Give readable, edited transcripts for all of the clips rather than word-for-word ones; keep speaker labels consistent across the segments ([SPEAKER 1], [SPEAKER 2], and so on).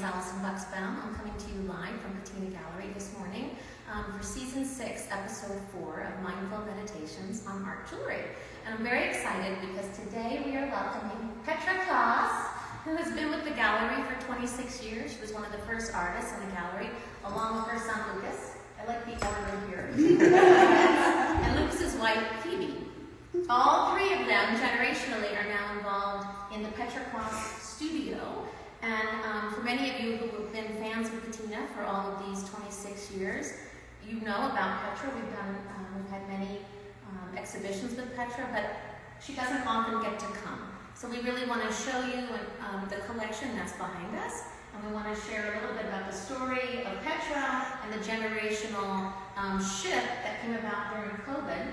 [SPEAKER 1] Allison Buchsbaum. I'm coming to you live from Patina Gallery this morning for Season 6, Episode 4 of Mindful Meditations on Art Jewelry. And I'm very excited because today we are welcoming Petra Class, who has been with the gallery for 26 years. She was one of the first artists in the gallery, along with her son Lucas. I like the order here. And Lucas's wife, Phoebe. All three of them, generationally, are now involved in the Petra Class studio. And for many of you who have been fans of Patina for all of these 26 years, you know about Petra. We've had many exhibitions with Petra, but she doesn't often get to come. So we really want to show you the collection that's behind us, and we want to share a little bit about the story of Petra and the generational shift that came about during COVID,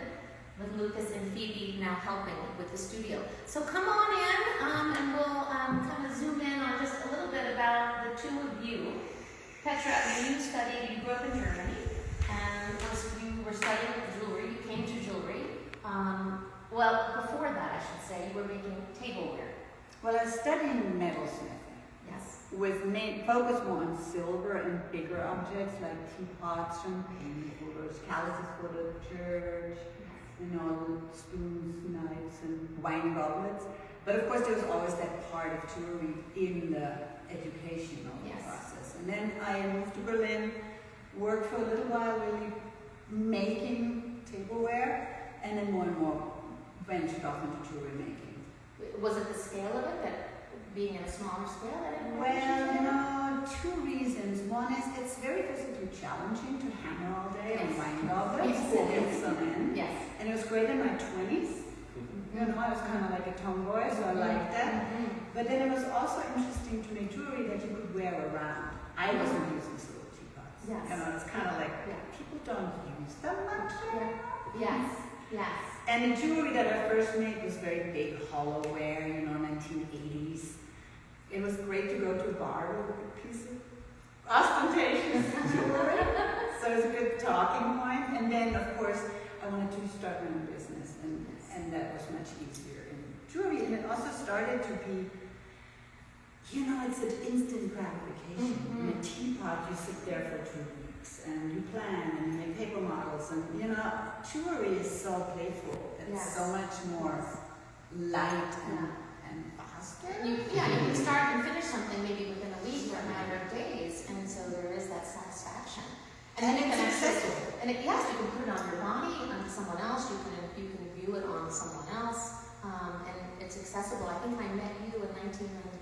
[SPEAKER 1] with Lucas and Phoebe now helping with the studio. So come on in, and we'll kind of zoom in on just a little bit about the two of you. Petra, you grew up in Germany, and once you were studying jewelry, you came to jewelry. Well, before that, I should say, you were making tableware.
[SPEAKER 2] Well, I was studying metalsmithing.
[SPEAKER 1] Yes.
[SPEAKER 2] With main focus more on silver and bigger objects like teapots, champagne holders, chalices for the church, spoons, knives, and wine goblets. But of course, there was always that part of jewelry in the educational process. And then I moved to Berlin, worked for a little while really making tableware, and then more and more ventured off into jewelry making.
[SPEAKER 1] Was it the scale of it, that being at a smaller scale?
[SPEAKER 2] Well, two reasons. One is it's very physically challenging to hammer all day on wine goblets.
[SPEAKER 1] Yes.
[SPEAKER 2] And it was great in my 20s. I was kind of like a tomboy, so I liked that. But then it was also interesting to make jewelry that you could wear around. I wasn't using silver teapots.
[SPEAKER 1] Yes.
[SPEAKER 2] It's kind of like people don't use them much anymore.
[SPEAKER 1] Yes.
[SPEAKER 2] And the jewelry that I first made was very big hollowware, 1980s. It was great to go to a bar with a good piece of ostentatious jewelry. So it was a good talking point. And then, of course, I wanted to start my own business, and that was much easier in jewelry. And it also started to be, it's an instant gratification. In a teapot, you sit there for 2 weeks, and you plan, and you make paper models, and jewelry is so playful. It's so much more light and faster.
[SPEAKER 1] You can start and finish something maybe within a week or a matter of days, and so there is that satisfaction.
[SPEAKER 2] And it's accessible.
[SPEAKER 1] And you can put it on your body, on someone else. You can view it on someone else, and it's accessible. I think I met you in 1999.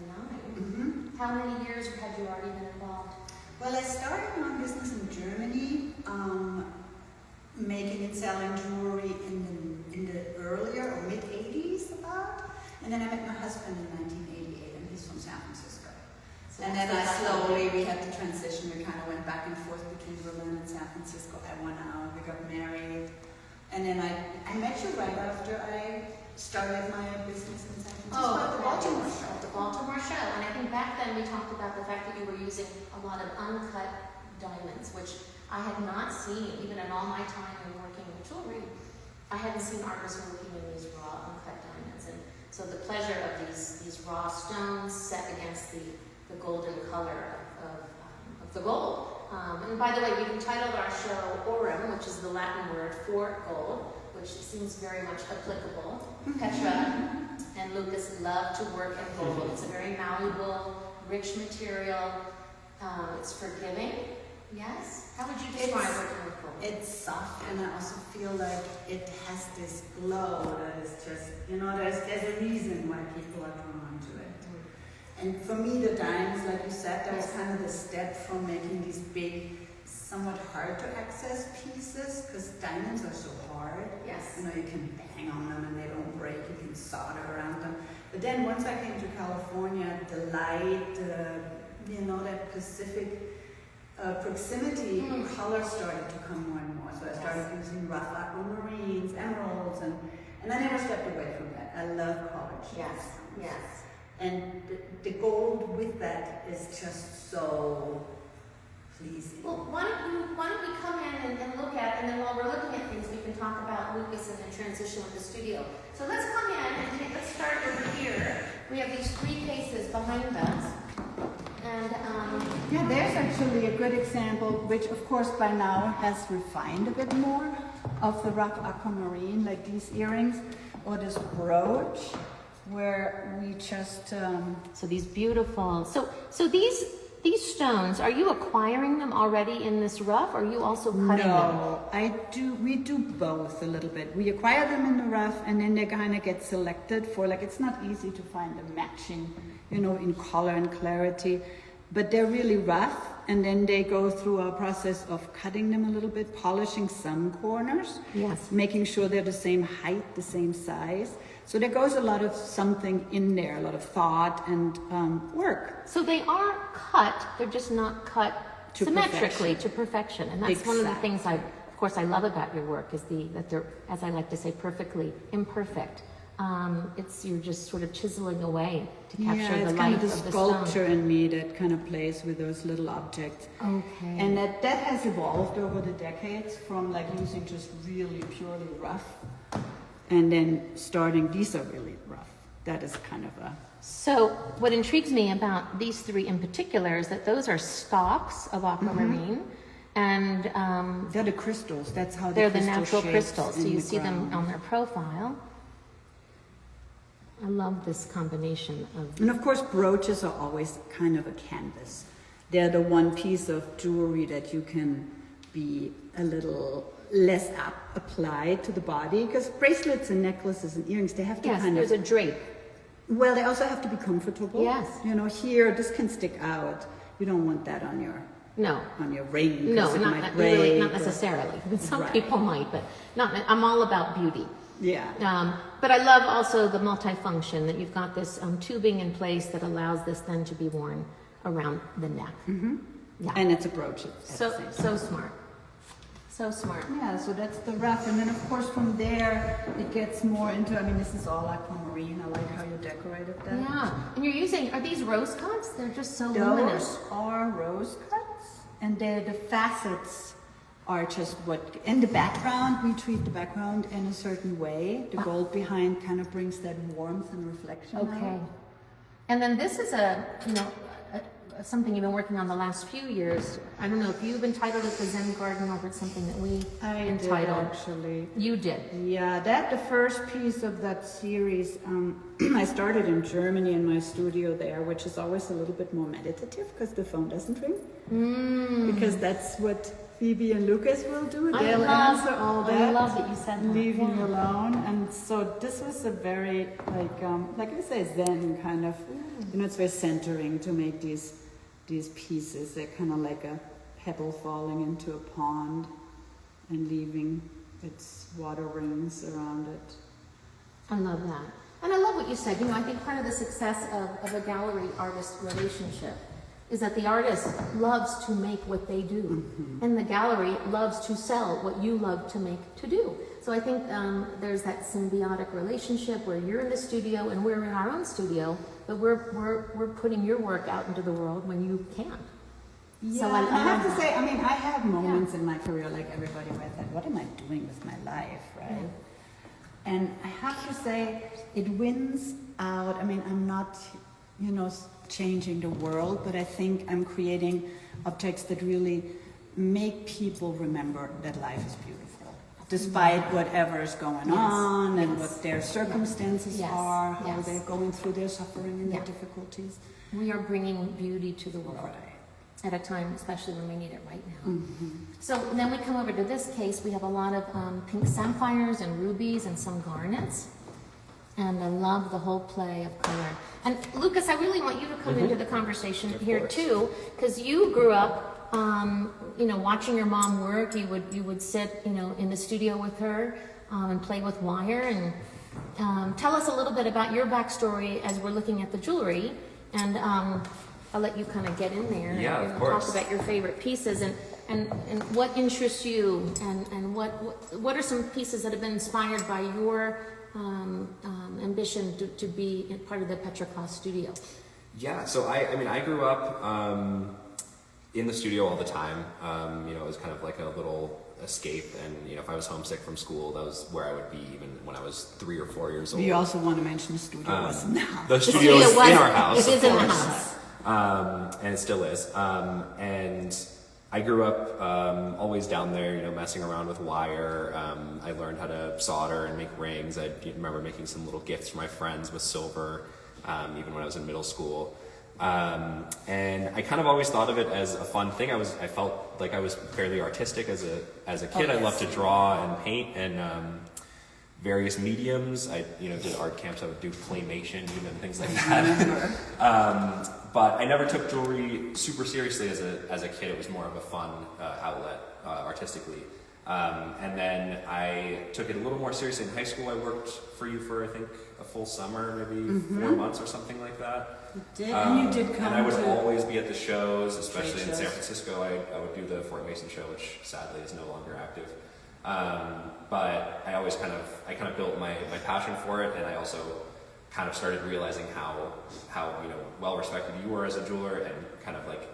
[SPEAKER 1] How many years had you already been involved?
[SPEAKER 2] Well, I started my business in Germany, making and selling jewelry in the earlier or mid 80s about, and then I met my husband in 1988, and he's from San Francisco. So and then we had the transition. We kind of went back and forth between Berlin and San Francisco. I went out, we got married, and then I met you right after I started my business in San Francisco at the Baltimore show.
[SPEAKER 1] At the Baltimore show, and I think back then we talked about the fact that you were using a lot of uncut diamonds, which I had not seen even in all my time in working with jewelry. I hadn't seen artists working in these raw uncut diamonds, and so the pleasure of these raw stones set against the golden color of the gold. And by the way, we've entitled our show Aurum, which is the Latin word for gold, which seems very much applicable. Petra and Lucas love to work in gold. It's a very malleable, rich material. It's forgiving. Yes? How would you describe working with gold?
[SPEAKER 2] It's soft, and I also feel like it has this glow that is just, there's a reason why people are drawn to it. And for me, the diamonds, like you said, that was kind of the step from making these big, somewhat hard to access pieces, because diamonds are so hard.
[SPEAKER 1] Yes.
[SPEAKER 2] You can bang on them and they don't break. You can solder around them. But then once I came to California, the light, that Pacific proximity color started to come more and more. So I started using rough aquamarines, emeralds, and I never stepped away from that. I love color.
[SPEAKER 1] Yes.
[SPEAKER 2] And the gold with that is just so pleasing.
[SPEAKER 1] Well, why don't we come in and look at, and then while we're looking at things, we can talk about Lucas and the transition with the studio. So let's come in and let's start over here. We have these 3 cases behind us, and
[SPEAKER 2] Yeah, there's actually a good example, which of course by now has refined a bit more, of the rough aquamarine, like these earrings, or this brooch, where we just...
[SPEAKER 1] So these beautiful, so these stones, are you acquiring them already in this rough, or are you also cutting them?
[SPEAKER 2] No, we do both a little bit. We acquire them in the rough, and then they kind of get selected for, like, it's not easy to find them matching, in color and clarity, but they're really rough, and then they go through a process of cutting them a little bit, polishing some corners,
[SPEAKER 1] yes,
[SPEAKER 2] making sure they're the same height, the same size. So there goes a lot of something in there, a lot of thought and work.
[SPEAKER 1] So they are cut, they're just not cut symmetrically to perfection. And that's one of the things I love about your work, is that they're, as I like to say, perfectly imperfect. You're just sort of chiseling away to capture the life of the stone.
[SPEAKER 2] It's kind of the sculpture in me that kind of plays with those little objects.
[SPEAKER 1] Okay.
[SPEAKER 2] And that has evolved over the decades from like using just really purely rough, and then starting, these are really rough. That is kind of a...
[SPEAKER 1] So what intrigues me about these three in particular is that those are stalks of aquamarine, and
[SPEAKER 2] they're the crystals. That's how
[SPEAKER 1] they're the natural crystals. So you see them on their profile. I love this combination of...
[SPEAKER 2] And of course, brooches are always kind of a canvas. They're the one piece of jewelry that you can be a little less applied to the body, because bracelets and necklaces and earrings, they have to kind of...
[SPEAKER 1] there's a drape.
[SPEAKER 2] Well, they also have to be comfortable.
[SPEAKER 1] Yes.
[SPEAKER 2] Here, this can stick out. You don't want that on your...
[SPEAKER 1] No.
[SPEAKER 2] On your ring.
[SPEAKER 1] No,
[SPEAKER 2] not really,
[SPEAKER 1] not necessarily. Some people might, but not. I'm all about beauty.
[SPEAKER 2] Yeah.
[SPEAKER 1] But I love also the multifunction, that you've got this tubing in place that allows this then to be worn around the neck.
[SPEAKER 2] Mm-hmm.
[SPEAKER 1] Yeah.
[SPEAKER 2] And it's a brooch.
[SPEAKER 1] So smart. So smart.
[SPEAKER 2] Yeah, so that's the rough. And then of course from there it gets more into, this is all aquamarine. I like how you decorated that.
[SPEAKER 1] Yeah. And you're using, are these rose cuts? They're just so luminous.
[SPEAKER 2] Those are rose cuts. And the facets are just what, in the background, we treat the background in a certain way. The gold behind kind of brings that warmth and reflection.
[SPEAKER 1] Okay. And then this is something you've been working on the last few years. I don't know if you've entitled it the Zen Garden, or if it's something that we entitled.
[SPEAKER 2] Actually.
[SPEAKER 1] You did.
[SPEAKER 2] Yeah, the first piece of that series, I started in Germany in my studio there, which is always a little bit more meditative because the phone doesn't ring. Because that's what Phoebe and Lucas will do. They'll answer all that.
[SPEAKER 1] I love that you said that.
[SPEAKER 2] Leave me alone. And so this was a very, like I say, Zen kind of, it's very centering to make these pieces. They're kind of like a pebble falling into a pond and leaving its water rings around it.
[SPEAKER 1] I love that. And I love what you said. I think part of the success of a gallery artist relationship is that the artist loves to make what they do, and the gallery loves to sell what you love to make to do. So I think there's that symbiotic relationship where you're in the studio and we're in our own studio, but we're putting your work out into the world when you can't.
[SPEAKER 2] Yeah,
[SPEAKER 1] so I
[SPEAKER 2] have to say, I have moments in my career like everybody where I thought, what am I doing with my life, right? Yeah. And I have to say, it wins out. I'm not, changing the world, but I think I'm creating objects that really make people remember that life is beautiful, despite whatever is going on and what their circumstances are, how they're going through their suffering and their difficulties.
[SPEAKER 1] We are bringing beauty to the world at a time, especially when we need it right now. So then we come over to this case. We have a lot of pink sapphires and rubies and some garnets. And I love the whole play of color. And Lucas, I really want you to come into the conversation here too, because you grew up, watching your mom work. You would sit, in the studio with her and play with wire. And tell us a little bit about your backstory as we're looking at the jewelry. And I'll let you kind of get in there and talk about your favorite pieces and what interests you, and what are some pieces that have been inspired by your ambition to be part of the Petra Class studio.
[SPEAKER 3] Yeah, so I grew up in the studio all the time. It was kind of like a little escape, and if I was homesick from school, that was where I would be even when I was 3 or 4 years old.
[SPEAKER 2] You also want to mention the studio was in the house.
[SPEAKER 3] The studio is in our house.
[SPEAKER 1] It is in the house.
[SPEAKER 3] and it still is. And I grew up always down there, you know, messing around with wire. I learned how to solder and make rings. I remember making some little gifts for my friends with silver, even when I was in middle school. And I kind of always thought of it as a fun thing. I felt like I was fairly artistic as a kid. I loved to draw and paint and various mediums. I did art camps. I would do claymation and things like that. But I never took jewelry super seriously as a kid. It was more of a fun outlet artistically. And then I took it a little more seriously in high school. I worked for you for, I think, a full summer, maybe 4 months or something like that.
[SPEAKER 2] You did, and you did come.
[SPEAKER 3] And I would always be at the shows, especially in San Francisco. I would do the Fort Mason show, which sadly is no longer active. But I always kind of built my passion for it, and I also kind of started realizing how well respected you were as a jeweler, and kind of like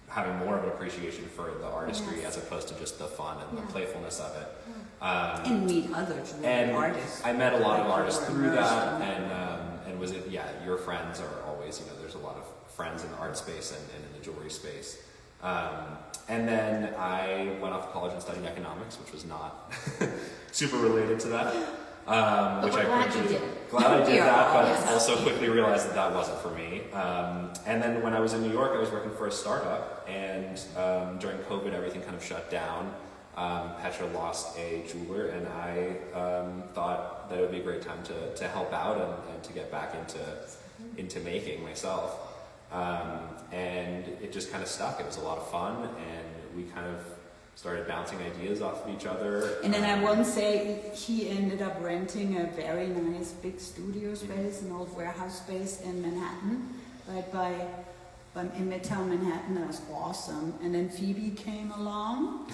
[SPEAKER 3] having more of an appreciation for the artistry as opposed to just the fun and the playfulness of it.
[SPEAKER 2] And meet other jewelry artists.
[SPEAKER 3] I met a lot of artists through that, and was it your friends are always there's a lot of friends in the art space and in the jewelry space. And then I went off to college and studied economics, which was not super related to that.
[SPEAKER 1] But we're glad you did.
[SPEAKER 3] Glad I did that, but also quickly realized that wasn't for me. And then when I was in New York, I was working for a startup, and during COVID, everything kind of shut down. Petra lost a jeweler, and I thought that it would be a great time to help out and to get back into making myself. And it just kind of stuck. It was a lot of fun, and we kind of started bouncing ideas off of each other.
[SPEAKER 2] And then I won't say he ended up renting a very nice big studio space, an old warehouse space in Manhattan, right by in Midtown Manhattan. That was awesome. And then Phoebe came along,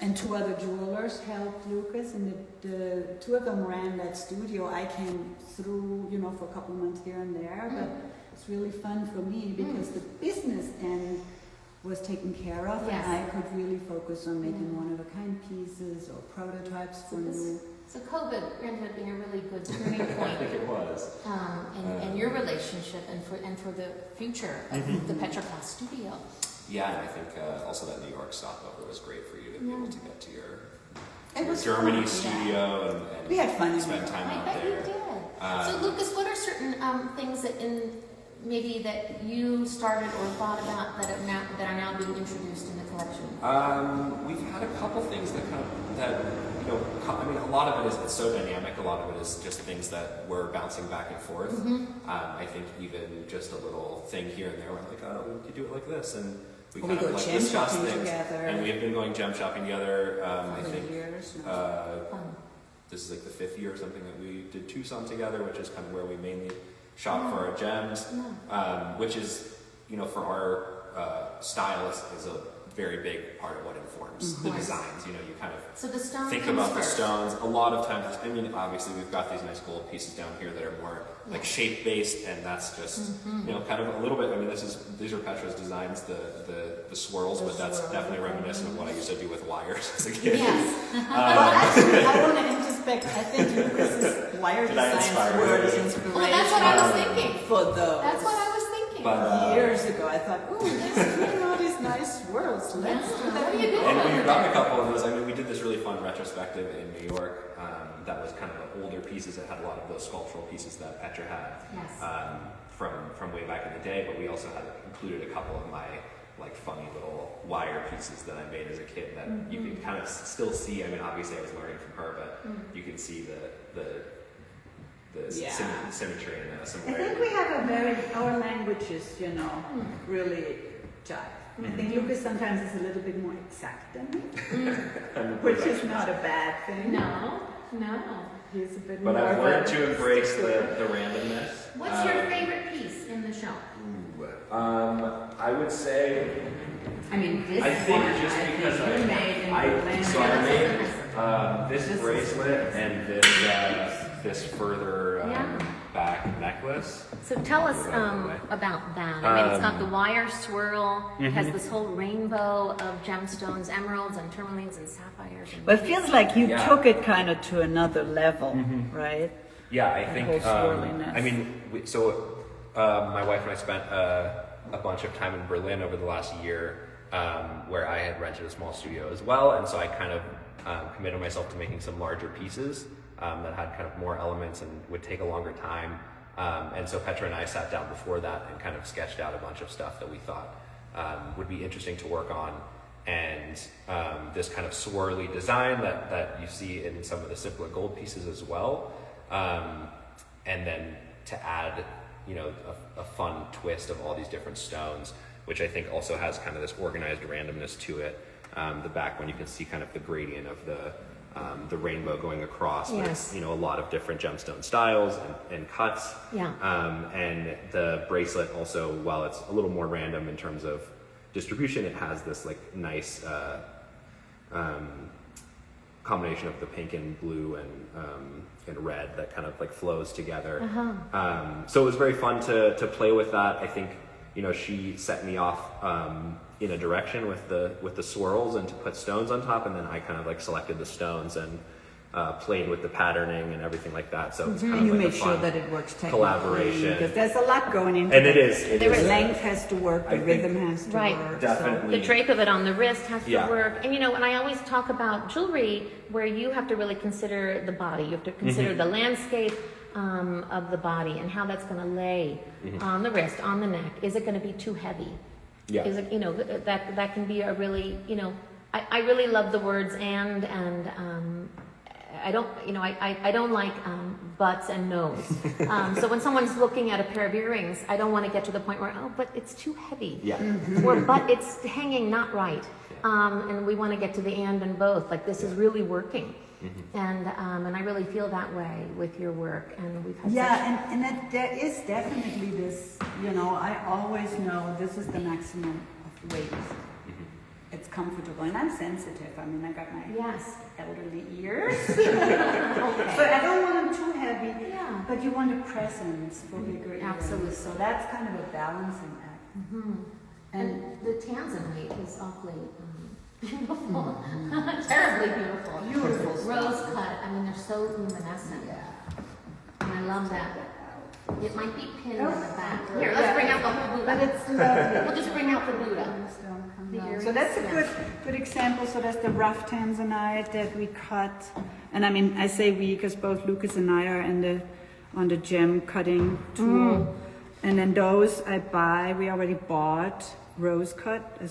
[SPEAKER 2] and 2 other jewelers helped Lucas, and the 2 of them ran that studio. I came through, for a couple of months here and there, but it's really fun for me because the business end was taken care of, and I could really focus on making one-of-a-kind pieces or prototypes for new.
[SPEAKER 1] So COVID ended up being a really good turning point.
[SPEAKER 3] I think it was.
[SPEAKER 1] In your relationship and for the future of the Petra Class studio.
[SPEAKER 3] Yeah, and I think also that New York stopover was great for you to be able to get to your Germany studio and
[SPEAKER 2] we had fun
[SPEAKER 3] spend time out there.
[SPEAKER 1] I bet you did. So Lucas, what are certain things that maybe that you started or thought about that are now being introduced in the collection?
[SPEAKER 3] We've had a couple things that a lot of it is it's so dynamic. A lot of it is just things that we're bouncing back and forth. I think even just a little thing here and there, we're like, oh, we could do it like this, and we kind of like discuss things. Together. And we've been going gem shopping together. I think this is like the 5th year or something that we did Tucson together, which is kind of where we mainly shop for our gems, which is, for our style is a very big part of what informs the designs. You kind of think about the stones. A lot of times, obviously we've got these nice gold pieces down here that are more like shape based, and that's just kind of a little bit. These are Petra's designs, the swirls, but that's definitely reminiscent of what I used to do with wires as a kid.
[SPEAKER 2] Yes. Well, actually, I want to introspect. I think Lucas's wire designs were the inspiration.
[SPEAKER 1] Well, that's what I was thinking.
[SPEAKER 2] For those.
[SPEAKER 1] That's what I was thinking.
[SPEAKER 3] But,
[SPEAKER 2] years ago, I thought, let's do all these nice swirls. Let's do that.
[SPEAKER 3] And we've got a couple of those. We did this really fun retrospective in New York that was kind of older pieces that had a lot of those sculptural pieces that Petra had from way back in the day. But we also had included a couple of my funny little wire pieces that I made as a kid that you can kind of still see. Obviously I was learning from her, but you can see the symmetry and the similarity.
[SPEAKER 2] I think we have our languages, really jive. I think Lucas sometimes is a little bit more exact than me, which is not a bad thing.
[SPEAKER 1] No.
[SPEAKER 2] He's a bit
[SPEAKER 3] but
[SPEAKER 2] more.
[SPEAKER 3] I've learned to embrace the randomness.
[SPEAKER 1] What's your favorite piece in the show?
[SPEAKER 3] I would say.
[SPEAKER 2] This
[SPEAKER 3] I think just because I made this bracelet and this further back necklace.
[SPEAKER 1] So tell us about that. It's got the wire swirl. It has this whole rainbow of gemstones, emeralds and tourmalines and sapphires. And
[SPEAKER 2] it feels like you took it kind of to another level, right?
[SPEAKER 3] Yeah, I think.
[SPEAKER 2] Whole swirliness.
[SPEAKER 3] My wife and I spent a a bunch of time in Berlin over the last year, where I had rented a small studio as well, and so I kind of committed myself to making some larger pieces that had kind of more elements and would take a longer time. And so Petra and I sat down before that and kind of sketched out a bunch of stuff that we thought would be interesting to work on. And this kind of swirly design that you see in some of the simpler gold pieces as well. And then to add, a fun twist of all these different stones, which I think also has kind of this organized randomness to it. The back one, you can see kind of the gradient of the rainbow going across
[SPEAKER 1] Yes.
[SPEAKER 3] with, a lot of different gemstone styles and cuts.
[SPEAKER 1] Yeah.
[SPEAKER 3] And the bracelet also, while it's a little more random in terms of distribution, it has this like nice combination of the pink and blue and red that kind of like flows together. So it was very fun to play with that. I think she set me off in a direction with the swirls and to put stones on top, and then I kind of like selected the stones and played with the patterning and everything like that. So it's kind of
[SPEAKER 2] You
[SPEAKER 3] like
[SPEAKER 2] made
[SPEAKER 3] a
[SPEAKER 2] sure
[SPEAKER 3] fun
[SPEAKER 2] that it works technically.
[SPEAKER 3] collaboration.
[SPEAKER 2] Because there's a lot going into
[SPEAKER 3] And
[SPEAKER 2] it.
[SPEAKER 3] it is.
[SPEAKER 2] The length has to work, the
[SPEAKER 3] I think-
[SPEAKER 2] rhythm has to
[SPEAKER 1] Right.
[SPEAKER 2] work.
[SPEAKER 3] Definitely.
[SPEAKER 1] The drape of it on the wrist has to
[SPEAKER 3] Yeah.
[SPEAKER 1] work. And and I always talk about jewelry where you have to really consider the body. You have to consider the landscape of the body and how that's going to lay on the wrist, on the neck. Is it going to be too heavy?
[SPEAKER 3] Yeah.
[SPEAKER 1] Is it, that can be a really, I really love the words and I don't, I don't like butts and no's. So when someone's looking at a pair of earrings, I don't want to get to the point where, but it's too heavy.
[SPEAKER 3] Yeah.
[SPEAKER 1] Or, but it's hanging not right. And we want to get to the and both. Like this is really working. And I really feel that way with your work. And we've had
[SPEAKER 2] And that there is definitely this, I always know this is the maximum of weight. It's comfortable, and I'm sensitive. I mean, I got my elderly ears. So I don't want them too heavy, but you want a presence for bigger ears.
[SPEAKER 1] Absolutely.
[SPEAKER 2] So that's kind of a balancing act.
[SPEAKER 1] And the tanzanite is awfully beautiful. Terribly beautiful.
[SPEAKER 2] Beautiful
[SPEAKER 1] Rose cut. I mean, they're so luminescent. And I love that. It might be pinned in the back. Here, let's bring out the whole Buddha.
[SPEAKER 2] But it's lovely.
[SPEAKER 1] We'll just bring out the Buddha.
[SPEAKER 2] So that's a good example. So that's the rough tanzanite that we cut. And I mean, I say we because both Lucas and I are on the gem cutting tool. And then those we already bought rose cuts.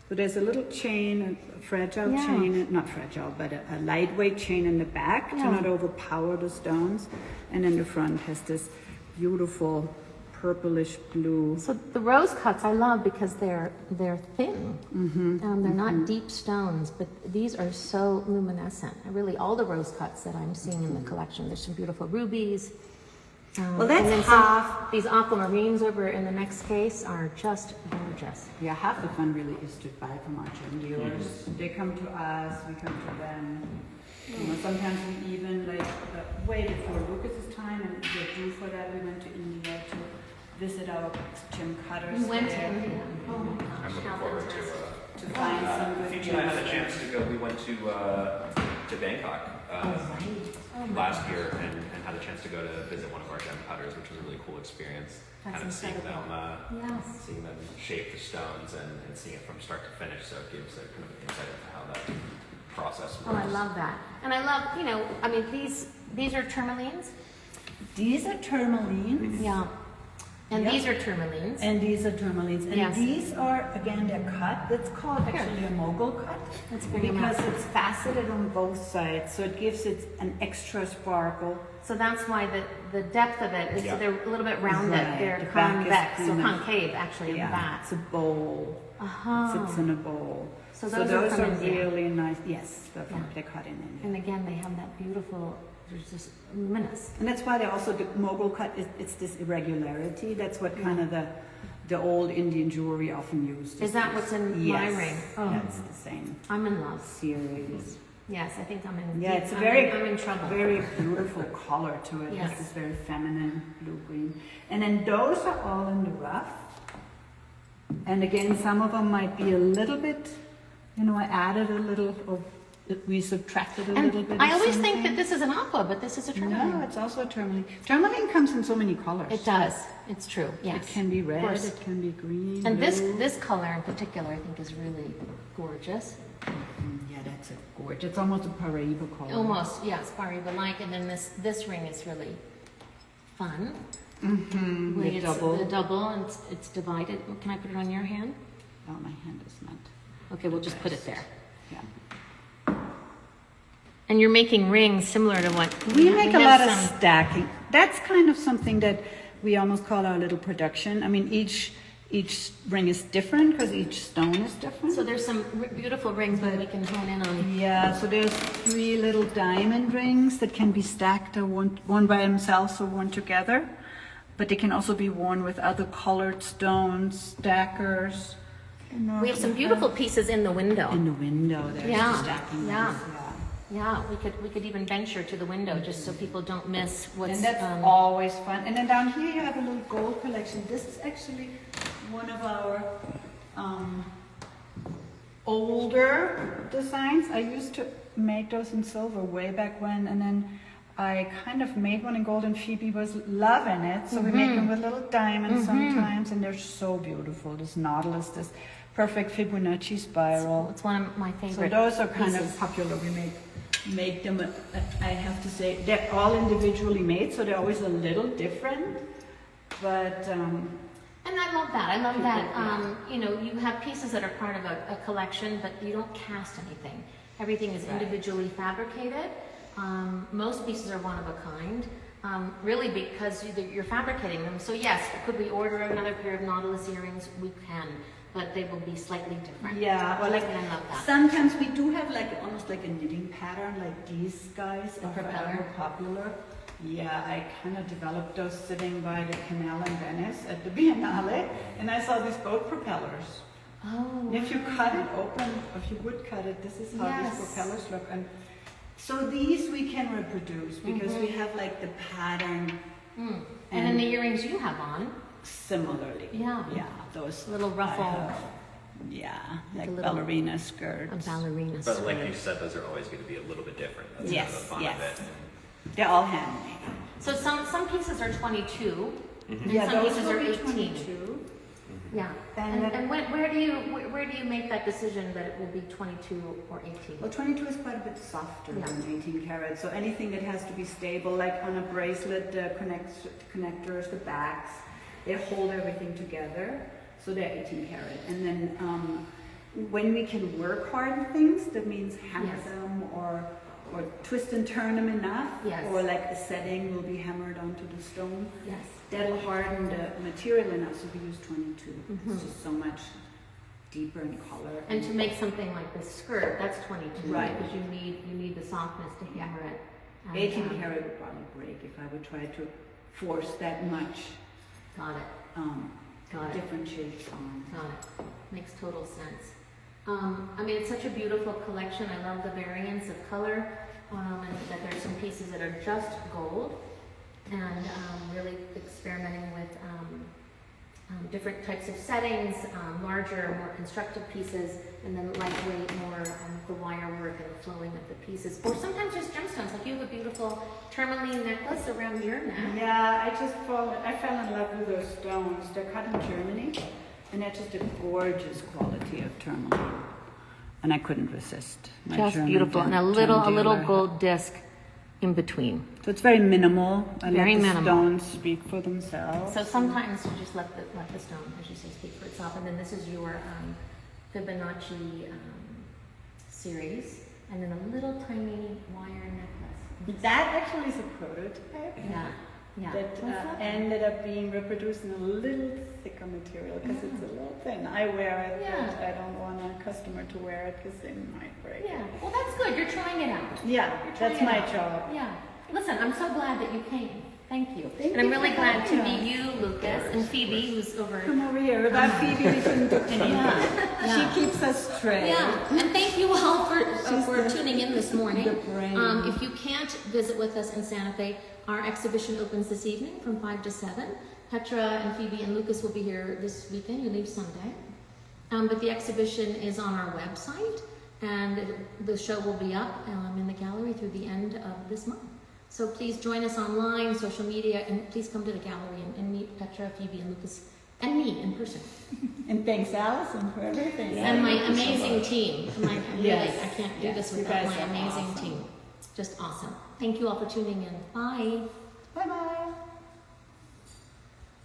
[SPEAKER 2] So there's a little chain, a fragile chain, not fragile, but a lightweight chain in the back to not overpower the stones. And then the front has this beautiful purplish blue.
[SPEAKER 1] So the rose cuts I love because they're thin. They're not deep stones, but these are so luminescent. Really, all the rose cuts that I'm seeing in the collection. There's some beautiful rubies.
[SPEAKER 2] Well, that's
[SPEAKER 1] and then
[SPEAKER 2] half.
[SPEAKER 1] These aquamarines over in the next case are just gorgeous.
[SPEAKER 2] Yeah, half the fun really is to buy from our gem dealers. They come to us, we come to them. Sometimes we even way before Lucas's time, and we're due for that. We went to India to visit our gem cutters.
[SPEAKER 1] You went to
[SPEAKER 2] there.
[SPEAKER 1] India. Oh my gosh,
[SPEAKER 3] I'm looking
[SPEAKER 1] how
[SPEAKER 3] forward
[SPEAKER 1] fantastic.
[SPEAKER 2] To find some good
[SPEAKER 3] Phoebe and I had a chance to go. We went to Bangkok last year and had a chance to go to visit one of our gem cutters, which was a really cool experience.
[SPEAKER 1] That's
[SPEAKER 3] kind of seeing
[SPEAKER 1] incredible.
[SPEAKER 3] seeing them shape the stones and seeing it from start to finish. So it gives a kind of insight into how that process works.
[SPEAKER 1] Oh, I love that. And I love, I mean, these are tourmalines.
[SPEAKER 2] These are tourmalines.
[SPEAKER 1] Yeah. And these are tourmalines.
[SPEAKER 2] And these are tourmalines. And
[SPEAKER 1] Yes.
[SPEAKER 2] these are, again, they're cut. It's called actually a mogul cut.
[SPEAKER 1] Let's bring them up.
[SPEAKER 2] Because it's faceted on both sides. So it gives it an extra sparkle.
[SPEAKER 1] So that's why the depth of it is they're a little bit rounded.
[SPEAKER 2] Right.
[SPEAKER 1] They're
[SPEAKER 2] The back is
[SPEAKER 1] convex, so
[SPEAKER 2] kind of-
[SPEAKER 1] concave actually in the back.
[SPEAKER 2] It's a bowl. Sits in a bowl.
[SPEAKER 1] So those are from India.
[SPEAKER 2] really nice. Yes, they're cut in India.
[SPEAKER 1] And again, they have that beautiful, there's just luminous.
[SPEAKER 2] And that's why they also, the mogul cut, it's this irregularity. That's what kind of the old Indian jewelry often used.
[SPEAKER 1] Is that what's in my ring? Oh.
[SPEAKER 2] That's the same
[SPEAKER 1] I'm in love.
[SPEAKER 2] series.
[SPEAKER 1] Yes, I think I'm in.
[SPEAKER 2] Yeah, it's a
[SPEAKER 1] I'm in trouble.
[SPEAKER 2] very beautiful color to it. It
[SPEAKER 1] Yes.
[SPEAKER 2] has this very feminine blue-green. And then those are all in the rough. And again, some of them might be a little bit, I added a little of we subtracted a
[SPEAKER 1] And
[SPEAKER 2] little bit.
[SPEAKER 1] I
[SPEAKER 2] of
[SPEAKER 1] always
[SPEAKER 2] something.
[SPEAKER 1] think that this is an aqua, but this is a tourmaline.
[SPEAKER 2] No, it's also a tourmaline. Tourmaline comes in so many colors.
[SPEAKER 1] It does. It's true. Yes.
[SPEAKER 2] It can be red,
[SPEAKER 1] course.
[SPEAKER 2] it can be green,
[SPEAKER 1] And
[SPEAKER 2] blue.
[SPEAKER 1] this color in particular, I think, is really gorgeous.
[SPEAKER 2] Yeah, that's a gorgeous. It's almost a Paraiba color.
[SPEAKER 1] Almost, yes, Pariba-like. And then this ring is really fun.
[SPEAKER 2] Mm-hmm.
[SPEAKER 1] Way
[SPEAKER 2] The
[SPEAKER 1] it's
[SPEAKER 2] double.
[SPEAKER 1] the double, and it's divided. Can I put it on your hand?
[SPEAKER 2] Oh, my hand is not.
[SPEAKER 1] Okay, we'll just put it there.
[SPEAKER 2] Yeah.
[SPEAKER 1] And you're making rings similar to what
[SPEAKER 2] We make a
[SPEAKER 1] have
[SPEAKER 2] lot of
[SPEAKER 1] some-
[SPEAKER 2] stacking. That's kind of something that we almost call our little production. I mean, each ring is different because each stone is different.
[SPEAKER 1] So there's some beautiful rings that we can hone in on.
[SPEAKER 2] Yeah, so there's 3 little diamond rings that can be stacked or worn by themselves or worn together. But they can also be worn with other colored stones, stackers.
[SPEAKER 1] We have some beautiful pieces in the window.
[SPEAKER 2] In the window, there's
[SPEAKER 1] Yeah,
[SPEAKER 2] the stacking
[SPEAKER 1] yeah.
[SPEAKER 2] rings,
[SPEAKER 1] Yeah, we could even venture to the window just so people don't miss what's.
[SPEAKER 2] And that's always fun. And then down here you have a little gold collection. This is actually one of our older designs. I used to make those in silver way back when, and then I kind of made one in gold, and Phoebe was loving it. So we make them with little diamonds sometimes, and they're so beautiful. This nautilus, this perfect Fibonacci spiral.
[SPEAKER 1] It's one of my
[SPEAKER 2] So
[SPEAKER 1] favorite.
[SPEAKER 2] those are kind
[SPEAKER 1] pieces.
[SPEAKER 2] of popular. We make them, I have to say, they're all individually made, so they're always a little different. But
[SPEAKER 1] And I love that. I love that. You know, you have pieces that are part of a collection, but you don't cast anything. Everything is individually fabricated. Most pieces are one of a kind, really because you're fabricating them. So yes, could we order another pair of Nautilus earrings? We can, but they will be slightly different.
[SPEAKER 2] yeah, or like
[SPEAKER 1] And I love that.
[SPEAKER 2] sometimes we do have like almost like a knitting pattern, like these guys
[SPEAKER 1] The
[SPEAKER 2] are
[SPEAKER 1] propeller.
[SPEAKER 2] forever popular. Yeah, I kind of developed those sitting by the canal in Venice at the Biennale, and I saw these boat propellers.
[SPEAKER 1] Oh.
[SPEAKER 2] And if you cut it open, if you would cut it, this is how
[SPEAKER 1] Yes.
[SPEAKER 2] these propellers look. And so these we can reproduce because we have like the pattern
[SPEAKER 1] And then the earrings you have on,
[SPEAKER 2] similarly.
[SPEAKER 1] Yeah.
[SPEAKER 2] Yeah, those
[SPEAKER 1] little ruffle.
[SPEAKER 2] I have, yeah, like
[SPEAKER 1] a little-
[SPEAKER 2] ballerina skirts.
[SPEAKER 1] a ballerina
[SPEAKER 3] But like
[SPEAKER 1] skirt.
[SPEAKER 3] you said, those are always going to be a little bit different. That's
[SPEAKER 2] Yes,
[SPEAKER 3] kind of the fun
[SPEAKER 2] yes.
[SPEAKER 3] of it.
[SPEAKER 2] They're all handmade.
[SPEAKER 1] So some pieces are 22, and
[SPEAKER 2] Yeah,
[SPEAKER 1] some
[SPEAKER 2] those
[SPEAKER 1] pieces
[SPEAKER 2] will
[SPEAKER 1] are
[SPEAKER 2] be
[SPEAKER 1] 18.
[SPEAKER 2] 22.
[SPEAKER 1] Yeah.
[SPEAKER 2] And
[SPEAKER 1] And,
[SPEAKER 2] then-
[SPEAKER 1] where do you make that decision that it will be 22 or 18?
[SPEAKER 2] Well, 22 is quite a bit softer
[SPEAKER 1] Yeah.
[SPEAKER 2] than 18 karat. So anything that has to be stable, like on a bracelet, the connectors, the backs, they hold everything together. So they're 18 karat. And then when we can work hard things, that means hammer
[SPEAKER 1] Yes.
[SPEAKER 2] them or twist and turn them enough,
[SPEAKER 1] Yes.
[SPEAKER 2] or like the setting will be hammered onto the stone.
[SPEAKER 1] Yes.
[SPEAKER 2] That'll harden the material enough, so we use 22.
[SPEAKER 1] Mhm.
[SPEAKER 2] It's just so much deeper in color.
[SPEAKER 1] And to make something like this skirt, that's 22,
[SPEAKER 2] Right.
[SPEAKER 1] Because you need the softness to hammer it. And,
[SPEAKER 2] 18 karat would probably break if I would try to force that much
[SPEAKER 1] Got it. Got it.
[SPEAKER 2] different shapes on.
[SPEAKER 1] Got it. Makes total sense. I mean, it's such a beautiful collection. I love the variance of color, and that there's some pieces that are just gold, and really experimenting with different types of settings, larger, more constructive pieces, and then lightweight, more the wire work and the flowing of the pieces. Or sometimes just gemstones, like you have a beautiful tourmaline necklace around your neck.
[SPEAKER 2] Yeah, I fell in love with those stones. They're cut in Germany, and they're just a gorgeous quality of tourmaline. And I couldn't resist. My
[SPEAKER 1] Just
[SPEAKER 2] German
[SPEAKER 1] beautiful, and a
[SPEAKER 2] gem
[SPEAKER 1] little
[SPEAKER 2] dealer.
[SPEAKER 1] gold disc in between.
[SPEAKER 2] So it's very minimal. I
[SPEAKER 1] Very
[SPEAKER 2] let the
[SPEAKER 1] minimal.
[SPEAKER 2] stones speak for themselves.
[SPEAKER 1] So sometimes you just let the stone, as you say, speak for itself. And then this is your Fibonacci series, and then a little tiny wire necklace.
[SPEAKER 2] That actually is a prototype.
[SPEAKER 1] Yeah, yeah.
[SPEAKER 2] That ended up being reproduced in a little thicker material because it's a little thin. I wear it,
[SPEAKER 1] Yeah.
[SPEAKER 2] but I don't want a customer to wear it because they might break
[SPEAKER 1] Yeah.
[SPEAKER 2] it.
[SPEAKER 1] Well, that's good. You're trying it out.
[SPEAKER 2] Yeah,
[SPEAKER 1] You're trying
[SPEAKER 2] that's
[SPEAKER 1] it
[SPEAKER 2] my
[SPEAKER 1] out.
[SPEAKER 2] job.
[SPEAKER 1] Yeah. Listen, I'm so glad that you came. Thank you.
[SPEAKER 2] Thank
[SPEAKER 1] and I'm
[SPEAKER 2] you
[SPEAKER 1] really
[SPEAKER 2] for
[SPEAKER 1] glad to
[SPEAKER 2] having
[SPEAKER 1] meet you, Lucas, and Phoebe, who's over.
[SPEAKER 2] Come over here. Without Phoebe, we couldn't do anything.
[SPEAKER 1] Yeah.
[SPEAKER 2] She keeps us straight.
[SPEAKER 1] Yeah, and thank you all for
[SPEAKER 2] the-
[SPEAKER 1] tuning in this morning.
[SPEAKER 2] the brain.
[SPEAKER 1] If you can't visit with us in Santa Fe, our exhibition opens this evening from 5 to 7. Petra and Phoebe and Lucas will be here this weekend. You leave Sunday. But the exhibition is on our website, And the show will be up in the gallery through the end of this month. So please join us online, social media, and please come to the gallery and meet Petra, Phoebe, and Lucas, and me in person.
[SPEAKER 2] And thanks, Allison, for everything.
[SPEAKER 1] And my amazing team.
[SPEAKER 2] Yes.
[SPEAKER 1] I can't do
[SPEAKER 2] Yes,
[SPEAKER 1] this
[SPEAKER 2] you
[SPEAKER 1] without
[SPEAKER 2] guys
[SPEAKER 1] my
[SPEAKER 2] are
[SPEAKER 1] amazing
[SPEAKER 2] awesome.
[SPEAKER 1] team. Just awesome. Thank you all for tuning in. Bye.